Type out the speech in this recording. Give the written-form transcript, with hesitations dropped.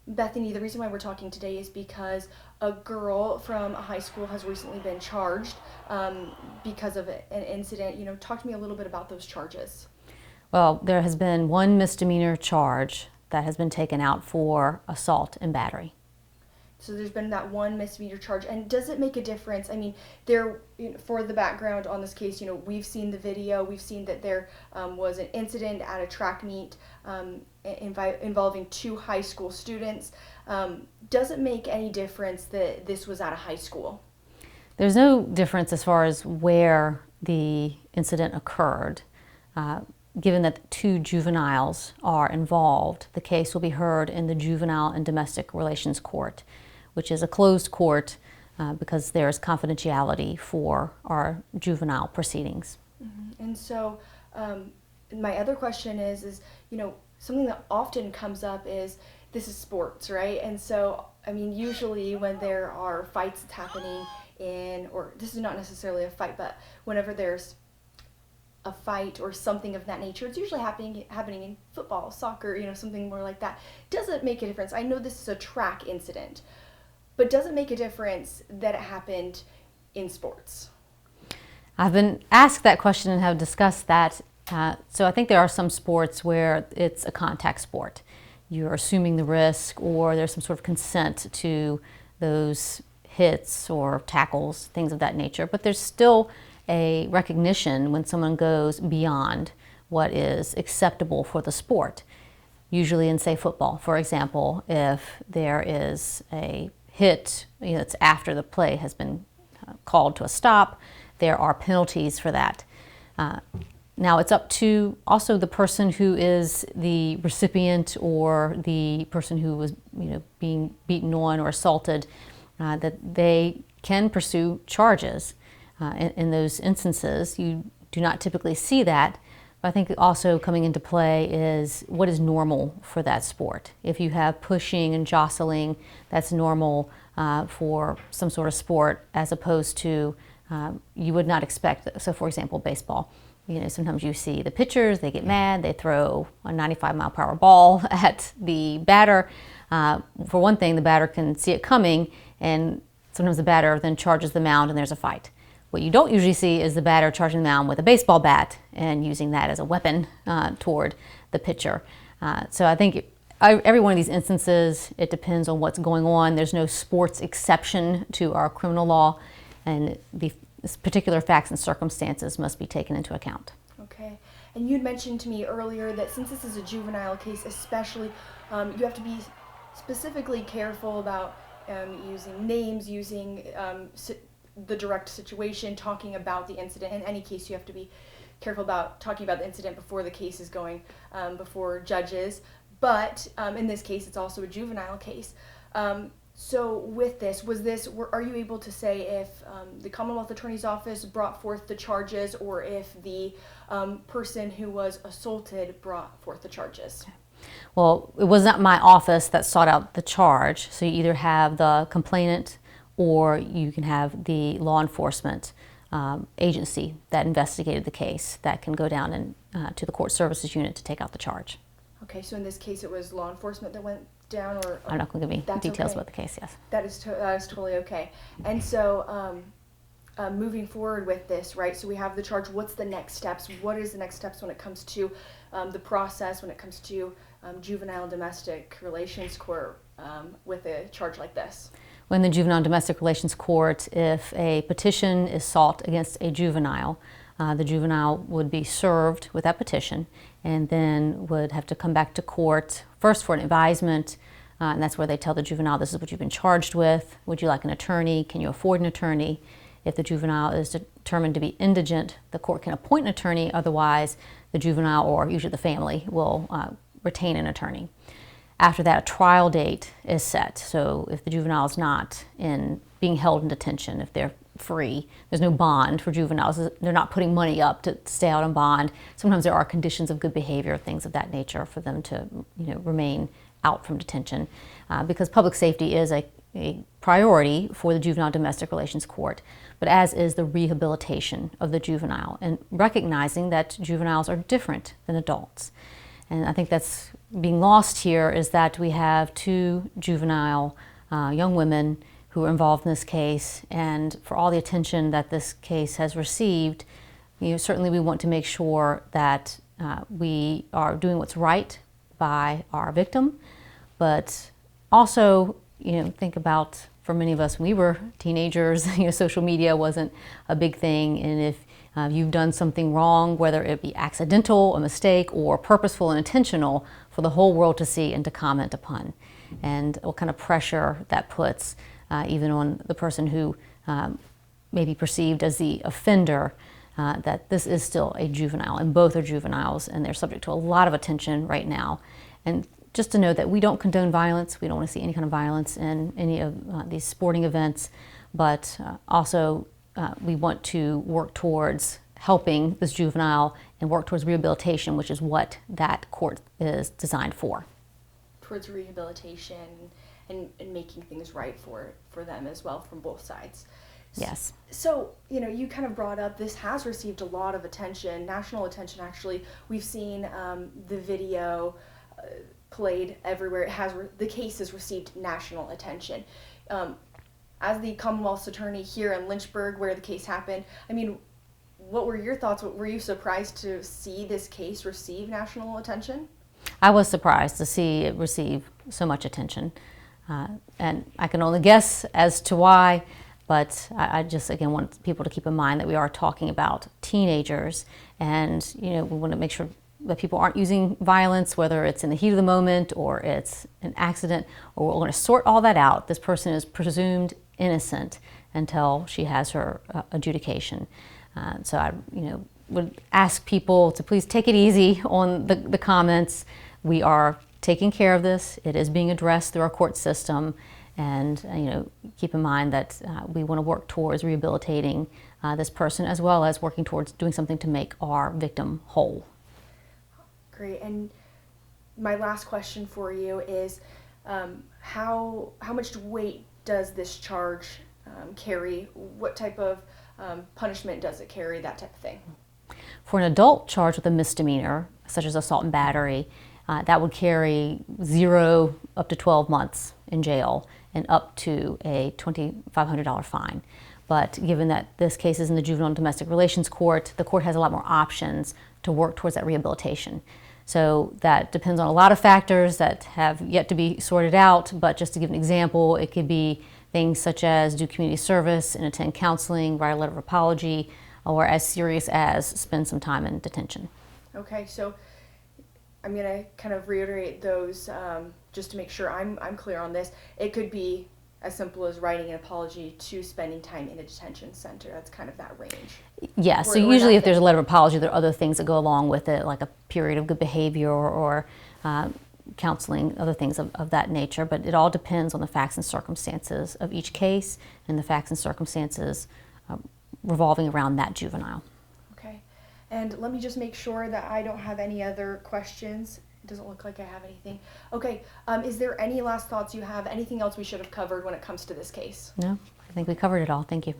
Bethany, the reason why we're talking today is because a girl from a high school has recently been charged because of an incident. Talk to me a little bit about those charges. Well, there has been one misdemeanor charge that has been taken out for assault and battery. So there's been that one misdemeanor charge, and does it make a difference? I mean, for the background on this case, we've seen the video. We've seen that there was an incident at a track meet involving two high school students. Does it make any difference that this was at a high school? There's no difference as far as where the incident occurred. Given that two juveniles are involved, the case will be heard in the Juvenile and Domestic Relations Court, which is a closed court because there is confidentiality for our juvenile proceedings. Mm-hmm. And so my other question is, something that often comes up is this is sports, right? And so, I mean, usually when there are fights happening or this is not necessarily a fight, but whenever there's a fight or something of that nature, it's usually happening in football, soccer, something more like that. Does it make a difference? I know this is a track incident, but does it make a difference that it happened in sports? I've been asked that question and have discussed that. So I think there are some sports where it's a contact sport. You're assuming the risk, or there's some sort of consent to those hits or tackles, things of that nature. But there's still a recognition when someone goes beyond what is acceptable for the sport. Usually in, say, football, for example, if there is a hit, it's after the play has been called to a stop, there are penalties for that. Now it's up to also the person who is the recipient or the person who was being beaten on or assaulted, that they can pursue charges. In those instances, you do not typically see that, but I think also coming into play is what is normal for that sport. If you have pushing and jostling, that's normal for some sort of sport, as opposed to you would not expect. So for example, baseball, sometimes you see the pitchers, they get mad, they throw a 95-mile-per-hour ball at the batter. For one thing, the batter can see it coming, and sometimes the batter then charges the mound and there's a fight. What you don't usually see is the batter charging the mound with a baseball bat and using that as a weapon toward the pitcher. So I think every one of these instances, it depends on what's going on. There's no sports exception to our criminal law, and the particular facts and circumstances must be taken into account. Okay. And you'd mentioned to me earlier that since this is a juvenile case especially, you have to be specifically careful about using names, using the direct situation, talking about the incident. In any case, you have to be careful about talking about the incident before the case is going before judges. But in this case, it's also a juvenile case. So with this, are you able to say if the Commonwealth Attorney's Office brought forth the charges, or if the person who was assaulted brought forth the charges? Well, it was not my office that sought out the charge, so you either have the complainant or you can have the law enforcement agency that investigated the case that can go down and to the court services unit to take out the charge. Okay, so in this case it was law enforcement that went down, or I'm not going to give any details about the case, yes. That is totally okay. And so moving forward with this, right, so we have the charge. What's the next steps? What is the next steps when it comes to the process, when it comes to juvenile domestic relations court with a charge like this? When the Juvenile and Domestic Relations Court, if a petition is sought against a juvenile, the juvenile would be served with that petition and then would have to come back to court first for an advisement, and that's where they tell the juvenile, this is what you've been charged with. Would you like an attorney? Can you afford an attorney? If the juvenile is determined to be indigent, the court can appoint an attorney. Otherwise, the juvenile, or usually the family, will retain an attorney. After that, a trial date is set. So if the juvenile is not being held in detention, if they're free, there's no bond for juveniles. They're not putting money up to stay out on bond. Sometimes there are conditions of good behavior, things of that nature, for them to remain out from detention, because public safety is a priority for the Juvenile Domestic Relations Court, but as is the rehabilitation of the juvenile, and recognizing that juveniles are different than adults. And I think that's being lost here is that we have two juvenile young women who are involved in this case, and for all the attention that this case has received, certainly we want to make sure that we are doing what's right by our victim, but also, think about, for many of us when we were teenagers, social media wasn't a big thing, and if you've done something wrong, whether it be accidental, a mistake, or purposeful and intentional, for the whole world to see and to comment upon, and what kind of pressure that puts even on the person who may be perceived as the offender, that this is still a juvenile, and both are juveniles, and they're subject to a lot of attention right now. And just to know that we don't condone violence, we don't want to see any kind of violence in any of these sporting events, but also we want to work towards helping this juvenile and work towards rehabilitation, which is what that court is designed for. Towards rehabilitation and making things right for them as well from both sides. Yes. So, you kind of brought up this has received a lot of attention, national attention actually. We've seen the video played everywhere. The case has received national attention. As the Commonwealth's attorney here in Lynchburg, where the case happened, what were your thoughts? Were you surprised to see this case receive national attention? I was surprised to see it receive so much attention. And I can only guess as to why, but I just, again, want people to keep in mind that we are talking about teenagers, and, we want to make sure that people aren't using violence, whether it's in the heat of the moment or it's an accident, or we're going to sort all that out. This person is presumed innocent until she has her adjudication. So I, would ask people to please take it easy on the comments. We are taking care of this. It is being addressed through our court system, and keep in mind that we want to work towards rehabilitating this person, as well as working towards doing something to make our victim whole. Great. And my last question for you is, how much weight does this charge carry? What type of punishment does it carry? That type of thing. For an adult charged with a misdemeanor, such as assault and battery, that would carry 0 up to 12 months in jail and up to a $2,500 fine. But given that this case is in the Juvenile and Domestic Relations Court, the court has a lot more options to work towards that rehabilitation. So that depends on a lot of factors that have yet to be sorted out, but just to give an example, it could be things such as do community service and attend counseling, write a letter of apology, or as serious as spend some time in detention. Okay, so I'm going to kind of reiterate those just to make sure I'm clear on this. It could be as simple as writing an apology to spending time in a detention center. That's kind of that range. Yeah, so usually if there's a letter of apology, there are other things that go along with it, like a period of good behavior or counseling, other things of that nature. But it all depends on the facts and circumstances of each case and the facts and circumstances revolving around that juvenile. Okay, and let me just make sure that I don't have any other questions. It doesn't look like I have anything. Okay, is there any last thoughts you have? Anything else we should have covered when it comes to this case? No, I think we covered it all. Thank you.